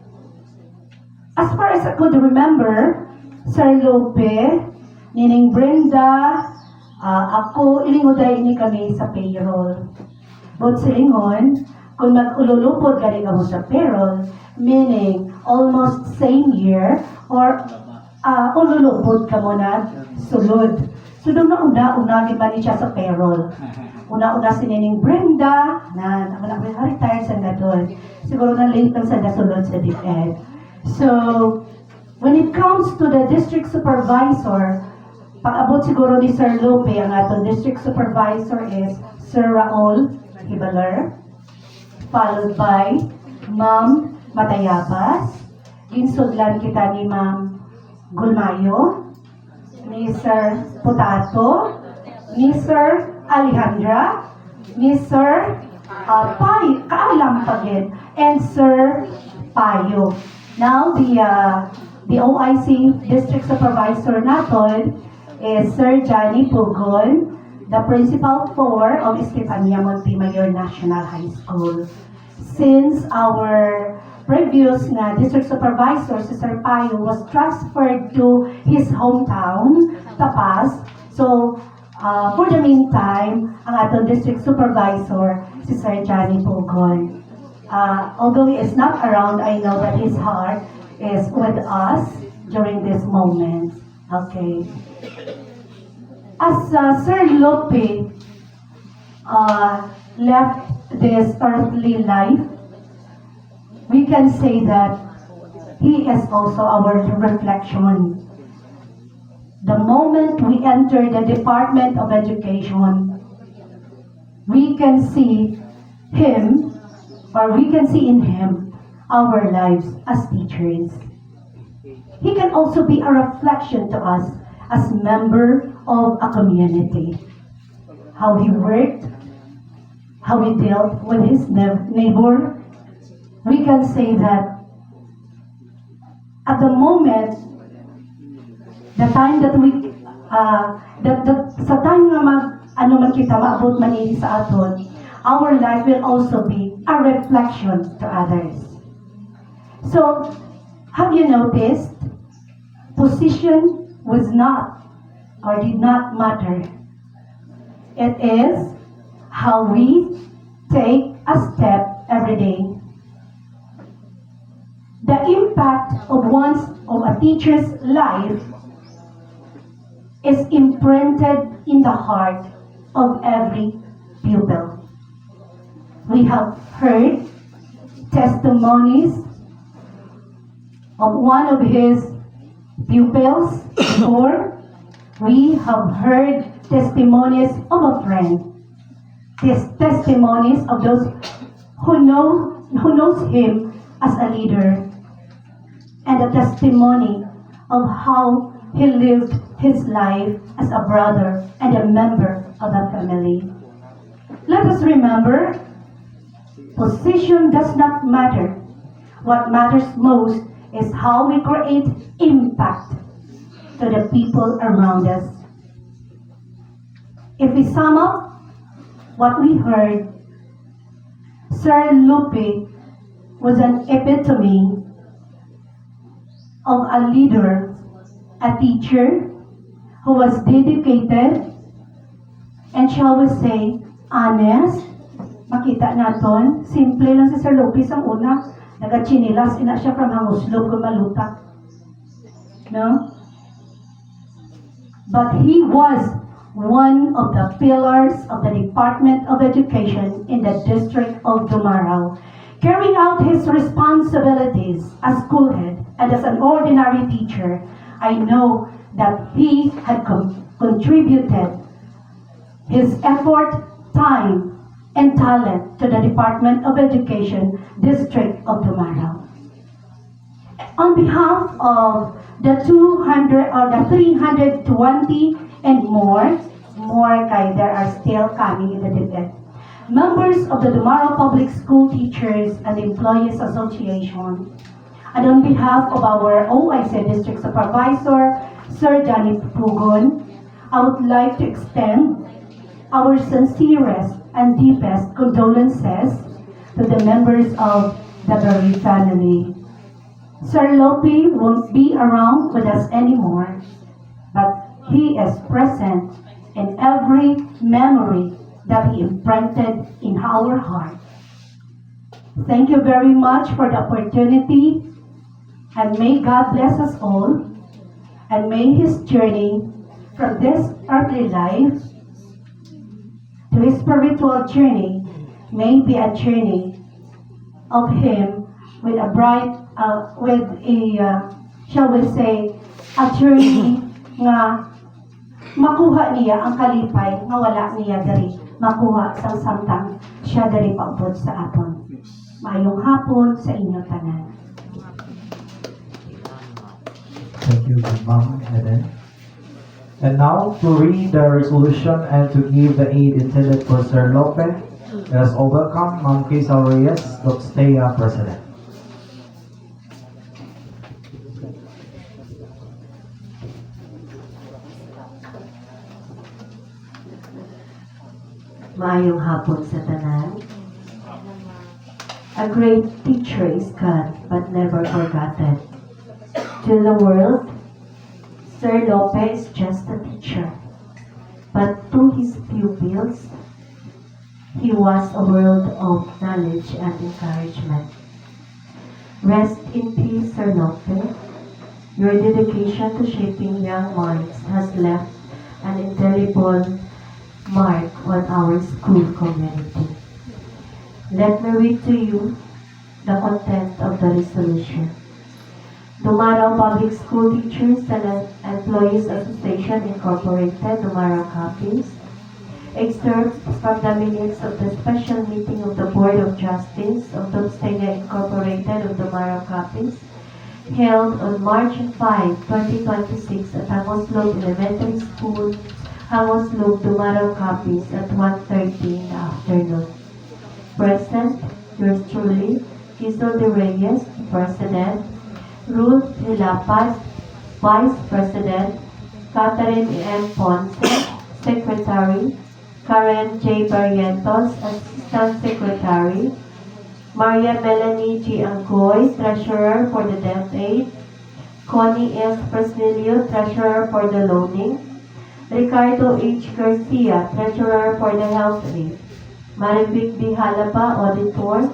As far as I could remember, Sir Lope, Nining Brenda, ako, ilingoday ini kami sa payroll. But silingon, kung mag-ululupod galing ako sa payroll, meaning almost same year, or ululupod ka mo na sulod. So doon na una man siya sa payroll. Una si Nining Brenda, na retired sa doon. Siguro na late lang sa nasulod sa DepEd. So, when it comes to the district supervisor, pag-abot siguro ni Sir Lope, ang atong district supervisor is Sir Raul Hibaler, followed by Ma'am Matayabas, ginsudlan kita ni Ma'am Gulmayo, ni Sir Potato, ni Sir Alejandra, ni Sir Kaalam Pagin, and Sir Payo. Now, the OIC District Supervisor natin is Sir Johnny Pugon, the Principal 4 of Estefania Montemayor National High School. Since our previous District Supervisor, si Sir Payo, was transferred to his hometown, Tapas, so for the meantime, ang atong District Supervisor, si Sir Johnny Pugon. Although he is not around, I know that his heart is with us during this moment. Okay. As Sir Lope left this earthly life, we can say that he is also our reflection. The moment we enter the Department of Education, we can see him, or we can see in him our lives as teachers. He can also be a reflection to us as member of a community. How he worked, how he dealt with his neighbor. We can say that at the moment, the time that we, sa time nga man kita maabot man ini sa aton, our life will also be a reflection to others. So, have you noticed? Position was not or did not matter. It is how we take a step every day. The impact of a teacher's life is imprinted in the heart of every pupil. We have heard testimonies of one of his pupils before. We have heard testimonies of a friend. Testimonies of those who knows him as a leader. And a testimony of how he lived his life as a brother and a member of a family. Let us remember, position does not matter. What matters most is how we create impact to the people around us. If we sum up what we heard, Sir Lupe was an epitome of a leader, a teacher who was dedicated and shall we say, honest. Makita naton, simple lang si Sir Lopez ang una, nagachinilas, ina siya from hanguslog kung malutak. No? But he was one of the pillars of the Department of Education in the District of Dumaraw, carrying out his responsibilities as school head and as an ordinary teacher. I know that he had contributed his effort, time, and talent to the Department of Education, District of Dumaraw. On behalf of the 200 or the 320 and more kay there are still coming in the debate. Members of the Dumaraw Public School Teachers and Employees Association, and on behalf of our OIC District Supervisor, Sir Johnny Pugon, I would like to extend our sincerest and deepest condolences to the members of the bereaved family. Sir Lope won't be around with us anymore, but he is present in every memory that he imprinted in our heart. Thank you very much for the opportunity, and may God bless us all, and may his journey from this earthly life to his spiritual journey may be a journey of him with a bright, shall we say, a journey nga makuha niya ang kalipay nga wala niya dari makuha sa samtang siya dari paubod sa aton. Maayong hapon sa inyo tanan. Thank you, Ma'am Eden. And now, to read the resolution and to give the aid intended for Sir Lope, let us all welcome Ma'am Quezal Reyes, Doxtea President. Maayong hapon sa tanan. A great teacher is God, but never forgotten. To the world, Sir Lope is just a teacher, but to his pupils, he was a world of knowledge and encouragement. Rest in peace, Sir Lope. Your dedication to shaping young minds has left an indelible mark on our school community. Let me read to you the content of the resolution. Dumaraw Public School Teachers and Employees Association Incorporated, Dumaraw Capiz, excerpts from the minutes of the special meeting of the Board of Justice of Doxtea Incorporated of Dumaraw Capiz, held on March 5, 2026 at Hangoslog Elementary School, Hangoslog, Dumaraw Capiz at 1:30 in the afternoon. Present, yours truly, Quezal de Reyes, President, Ruth Hilapas, Vice President, Catherine M. Ponce, Secretary, Karen J. Barrientos, Assistant Secretary, Maria Melanie G. Angoy, Treasurer for the DepEd, Connie S. Presnilio, Treasurer for the Loaning, Ricardo H. Garcia, Treasurer for the Health Aid, Marivic B. Halaba, Auditor,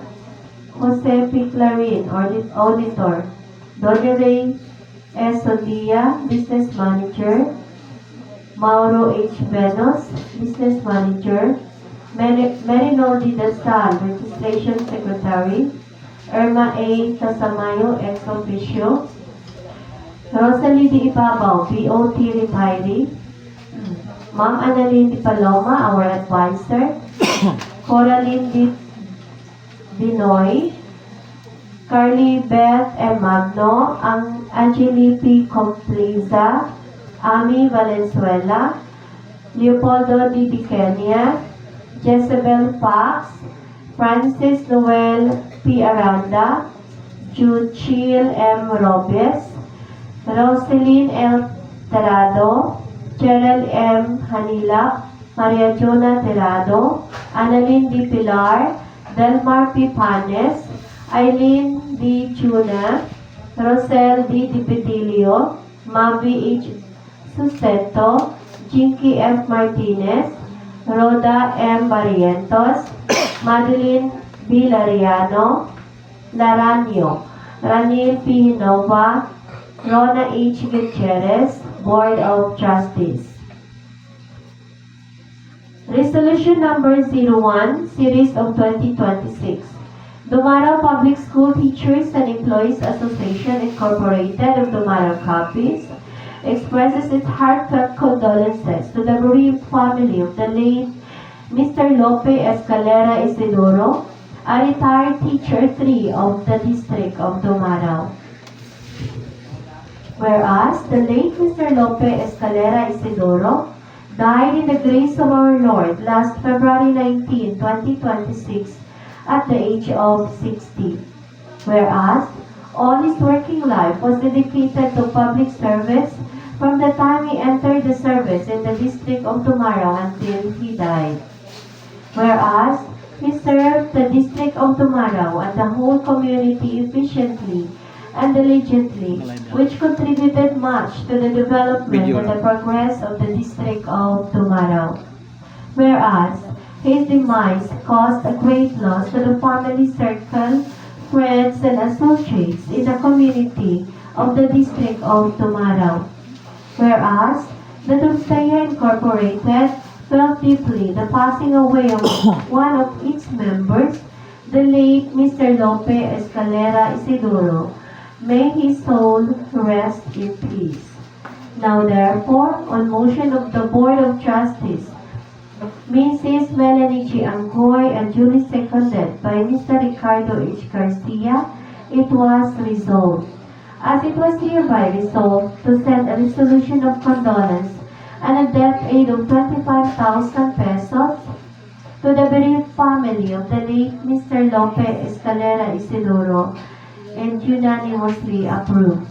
Jose P. Clarin, Auditor, Doña Ray S. Sodia, Business Manager, Mauro H. Benos, Business Manager, Merinol D. Dasal, Registration Secretary, Irma A. Tasamayo, Ex Officio, Rosalie D. Ibabaw, BOT Retiree, Ma'am Annalyn D. Paloma, our advisor, Coraline D. Binoy, Carly Beth M. Magno, Angeli P. Compliza, Ami Valenzuela, Leopoldo D. Dicenia, Jezebel Fox, Francis Noel P. Aranda, Juchil M. Robes, Roselyn L. Terado, Gerald M. Hanila, Maria Jona Terado, Annalyn D. Pilar, Delmar P. Panes, Eileen D. Chuna, Rosel D. Dipedilio, Mavi H. Suseto, Jinky F. Martinez, Rhoda M. Barrientos, Madeline B. Lariano, Laranio, Ranil P. Nova, Rona H. Gutierrez, Board of Trustees. Resolution number 01, Series of 2026. Dumaraw Public School Teachers and Employees Association Incorporated of Dumaraw Capiz expresses its heartfelt condolences to the bereaved family of the late Mr. Lope Escalera Isidoro, a retired teacher 3 of the District of Dumaraw. Whereas the late Mr. Lope Escalera Isidoro died in the grace of our Lord last February 19, 2026 at the age of 60. Whereas all his working life was dedicated to public service from the time he entered the service in the District of Dumaraw until he died. Whereas he served the District of Dumaraw and the whole community efficiently and diligently, which contributed much to the development and the progress of the District of Dumaraw. Whereas his demise caused a great loss to the family circle, friends, and associates in the community of the District of Dumaraw. Whereas the Dulceya Incorporated felt deeply the passing away of one of its members, the late Mr. Lope Escalera Isidoro. May his soul rest in peace. Now therefore, on motion of the Board of Trustees, Mrs. Melanie G. Anggoy and duly seconded by Mr. Ricardo H. Garcia, it was resolved. As it was hereby resolved to send a resolution of condolence and a death aid of 25,000 pesos to the bereaved family of the late Mr. Lope Escalera Isidoro, and unanimously approved.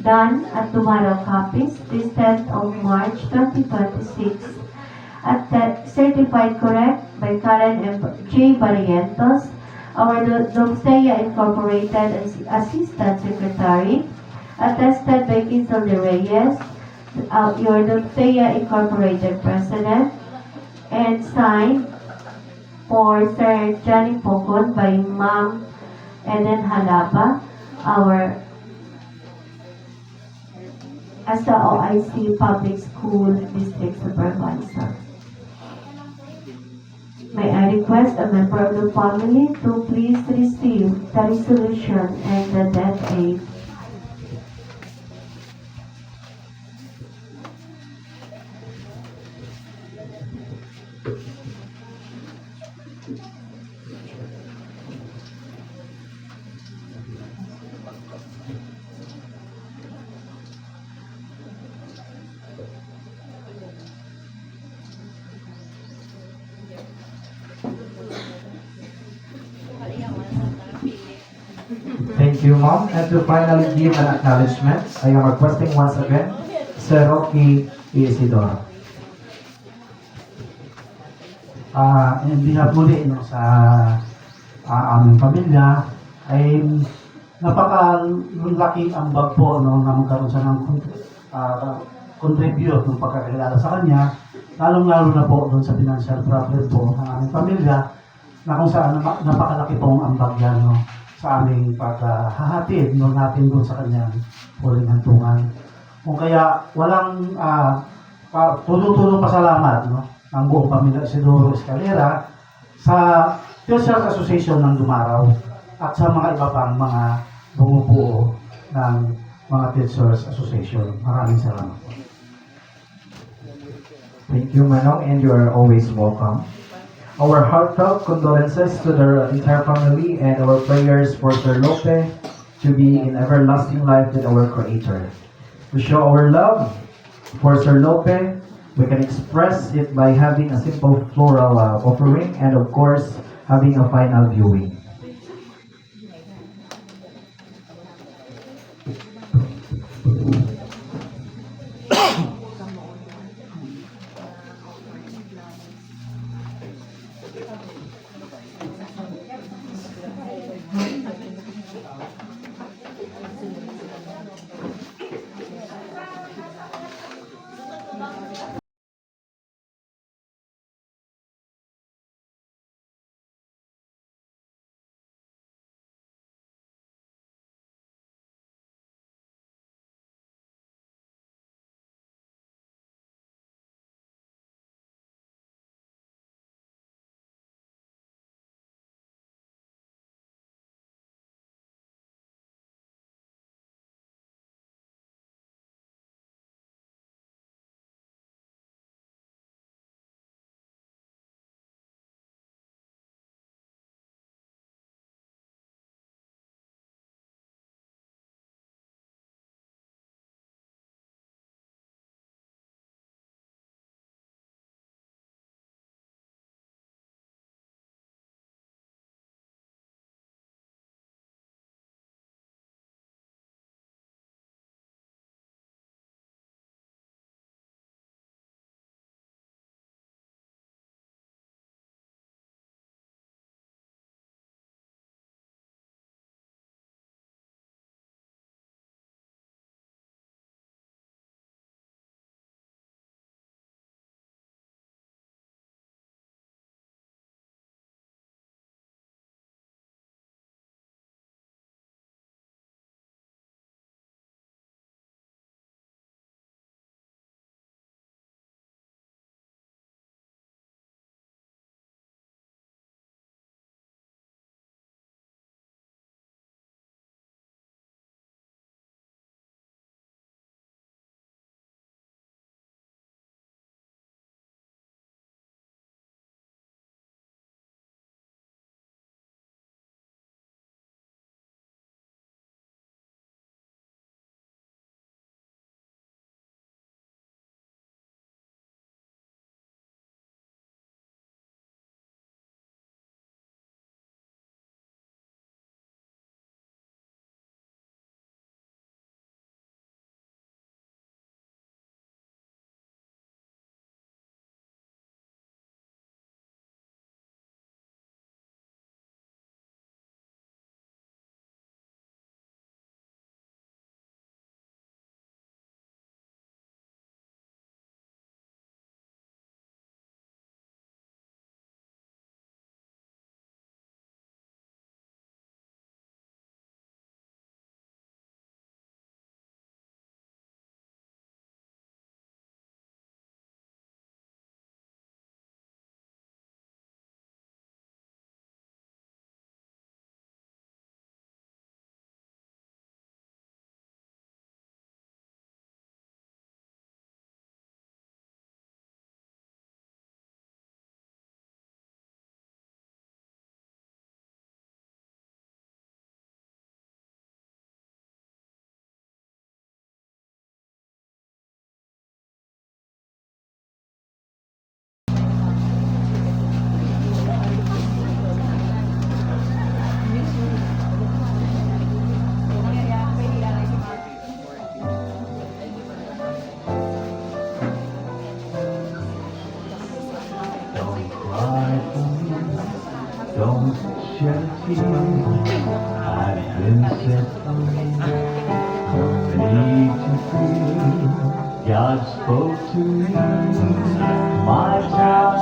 Done at Dumaraw Capiz, this 10th of March 2026, at that certified correct by Karen M. J. Barrientos, our Dulceya Incorporated Assistant Secretary, attested by Quinzel de Reyes, your Dulceya Incorporated President, and signed for Sir Johnny Pocon by Ma'am Eden Halaba, our as the OIC Public School District Supervisor. May I request a member of the family to please receive the resolution and the death aid. Thank you, Mom. And to finally give an acknowledgement, I am requesting once again, Sir Rocky Isidoro. In behalf muli no, sa aming pamilya ay napakalaking ambag po no, na magkaroon siya ng contribute ng pagkakilala sa kanya, lalong-lalo na po doon sa financial problem po ng aming pamilya na kung saan napakalaki pong ambag yan no, sa aming paghahatid no, natin doon sa kanyang huling hantungan. Kung kaya walang tulong-tulong pasalamat no, ng buong pamilya Isidoro Escalera sa Teachers Association ng Dumaraw at sa mga iba pang mga bumubuo ng mga Teachers Association. Maraming salamat. Thank you, Manong, and you are always welcome. Our heartfelt condolences to the entire family and our prayers for Sir Lope to be in everlasting life with our Creator. To show our love for Sir Lope, we can express it by having a simple floral offering and of course, having a final viewing. set free, free to feel. God spoke to me, my child,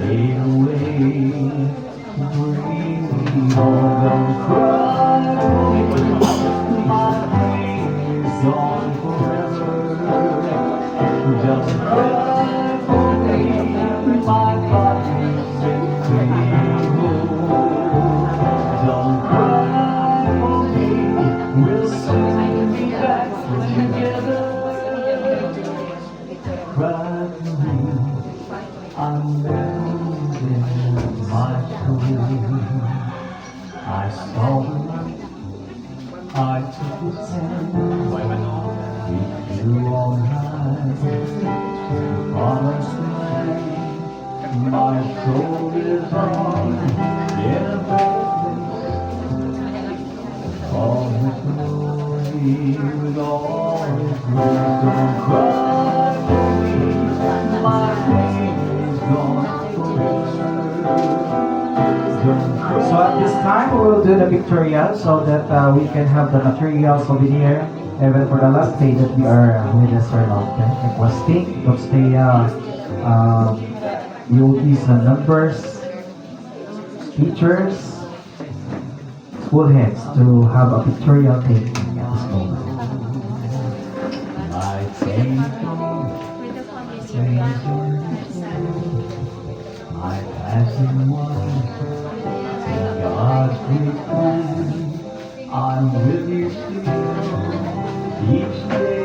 made a way to bring me home. Don't cry, my pain is gone forever. Just cry for me, my body set free. Don't cry for me, we'll soon be back together. Cry for me, I'm losing my soul. I saw the light, I took its hand, we flew all night to the promised land. My soul is on in a better place, all His glory with all His grace. Don't cry for me, my pain is gone forever. Don't cry. So at this time, we will do the pictorial so that we can have the material souvenir. Even for the last day that we are with the Sir Lope. Requesting, UOPs and numbers, teachers, school heads to have a pictorial taking at this moment. My pain, my passing one, God's great plan, I'm with you still, each day.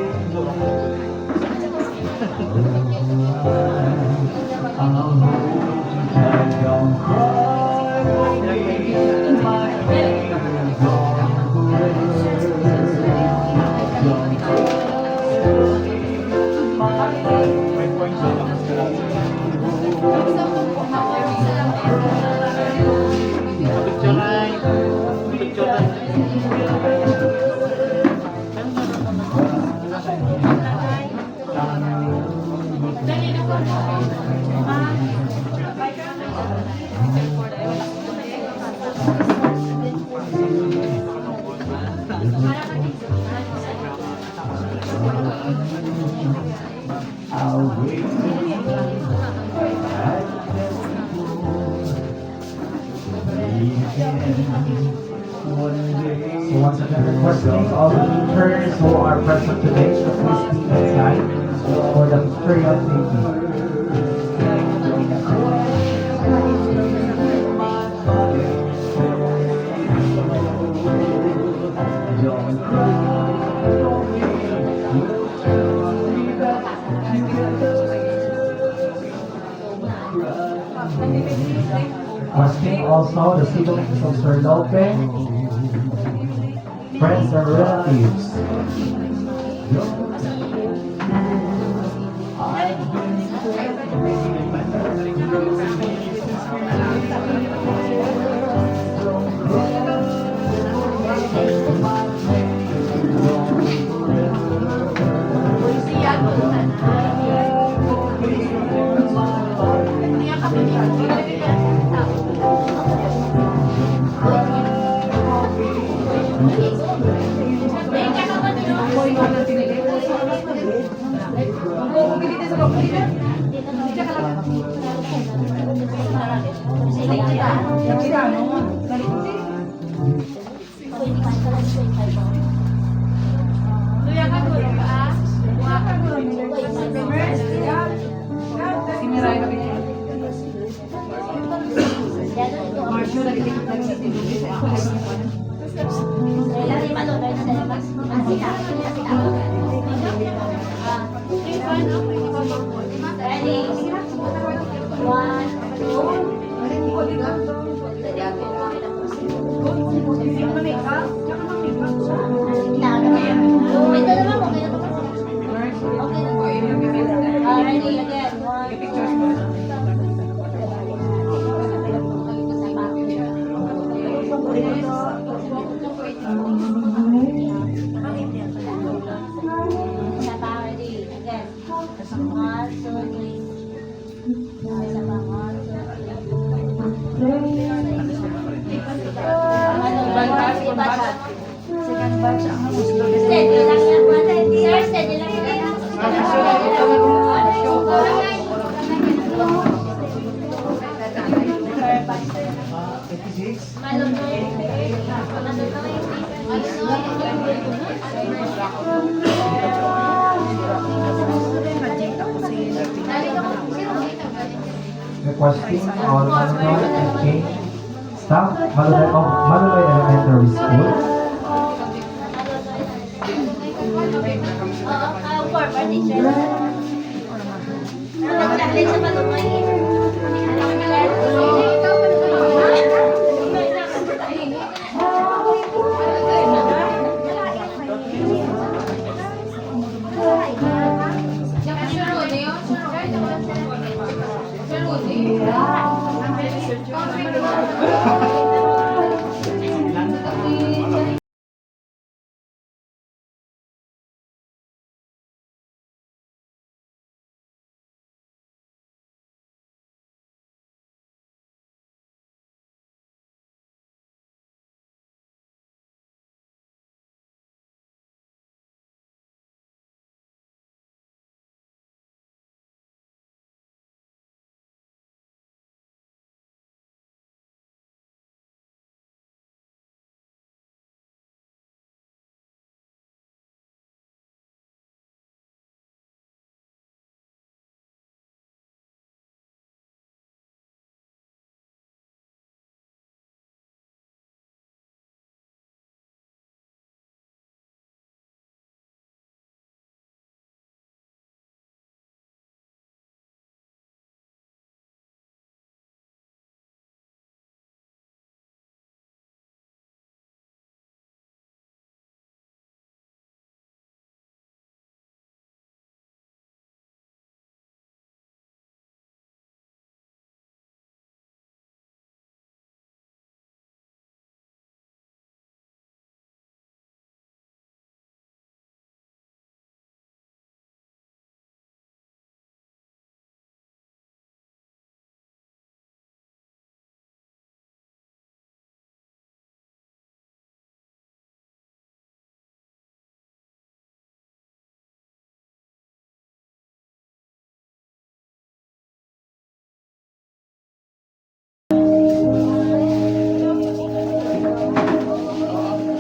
I'll hold you tight, don't cry for me, my pain is gone forever. Don't cry for me, my pain is I'll wait So once again, requesting all the teachers who are present today to please be inside for the pictorial taking. Requesting also the siblings of Sir Lope, friends and relatives. Ready? 1, 2. Requesting all Manunoy and staff Manunoy of Manunoy Elementary School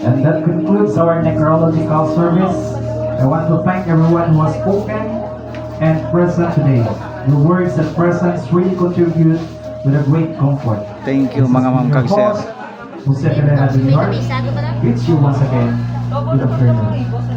And that concludes our necrological service. I want to thank everyone who has spoken and present today. Your words and presence really contribute with a great comfort. Thank you mga ma'am kag sir. Jose Ferreira Jr. greets you once again. Good afternoon.